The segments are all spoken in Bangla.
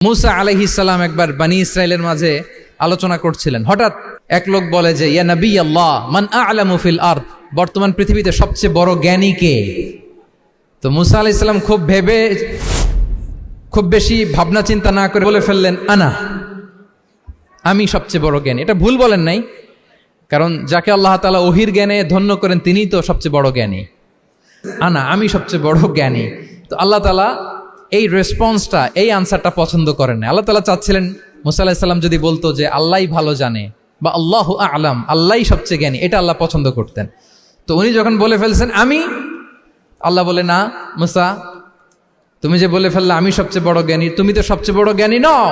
মুসা আলাইহিস সালাম একবার বনি ইসরাইলের মাঝে আলোচনা করছিলেন। হঠাৎ এক লোক বলে যে ইয়া নবী আল্লাহ মান আ'লামু ফিল আরদ, বর্তমান পৃথিবীতে সবচেয়ে বড় জ্ঞানী কে? তো মুসা আলাইহিস সালাম খুব বেশি ভাবনা চিন্তা না করে বলে ফেললেন আমি সবচেয়ে বড় জ্ঞানী। এটা ভুল বলেন নাই, কারণ যাকে আল্লাহ তাআলা ওহির জ্ঞানে ধন্য করেন তিনিই তো সবচেয়ে বড় জ্ঞানী। আমি সবচেয়ে বড় জ্ঞানী। তো আল্লাহ তাআলা এই রেসপন্সটা, এই আনসারটা পছন্দ করেন না। আল্লাহ তাআলা চাচ্ছিলেন মুসা আলাইহিস সালাম যদি বলতো যে আল্লাহই ভালো জানে বা আল্লাহু আ'লাম, আল্লাহই সবচেয়ে জ্ঞানী, এটা আল্লাহ পছন্দ করতেন। তো উনি যখন বলে ফেলছেন আল্লাহ বলে না মুসা, তুমি যে বলে ফেললে আমি সবচেয়ে বড় জ্ঞানী, তুমি তো সবচেয়ে বড় জ্ঞানী নও,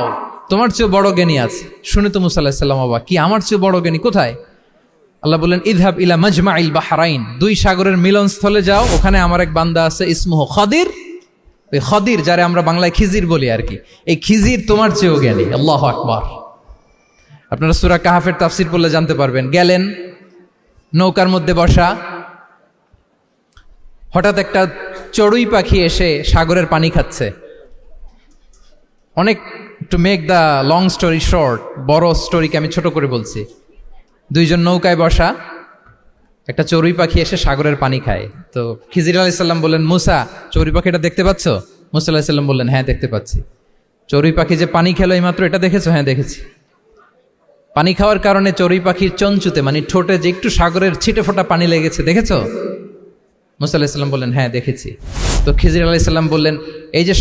তোমার চেয়ে বড় জ্ঞানী আছে। শুনে তো মুসা আলাইহিস সালাম বাবা, কি আমার চেয়ে বড় জ্ঞানী কোথায়? আল্লাহ বললেন ইযহাব ইলা মাজমাইল বাহরাইন, দুই সাগরের মিলনস্থলে যাও, ওখানে আমার এক বান্দা আছে ইসমুহু খাদির। ওই খাদির, যারে আমরা বাংলায় খিজির বলি আর কি, এই খিজির তোমার চেয়েও জ্ঞানী। আল্লাহু আকবার। আপনারা সূরা কাহাফের তাফসীর পড়লে জানতে পারবেন। গেলেন, নৌকার মধ্যে বসা, হঠাৎ একটা চড়ুই পাখি এসে সাগরের পানি খাচ্ছে। To make the long story short, বড় স্টোরিকে আমি ছোট করে বলছি। দুইজন নৌকায় বসা, একটা চড়ুই পাখি এসে সাগরের পানি খায়। তো খিজির আলাইহিস সালাম বললেন মুসা, চড়ুই পাখিটা দেখতে পাচ্ছ? মুসা আলাইহিস সালাম বললেন হ্যাঁ দেখতে পাচ্ছি। চড়ুই পাখি যে পানি খেলো এইমাত্র, এটা দেখেছো? হ্যাঁ দেখেছি। পানি খাওয়ার কারণে চড়ুই পাখির চঞ্চুতে মানে ঠোঁটে যে একটু সাগরের ছিটে ফোটা পানি লেগেছে, দেখেছো? মুসা আলাইহিস সালাম বললেন হ্যাঁ দেখেছি। তো খিজির আলাইহিস সালাম বললেন এই যে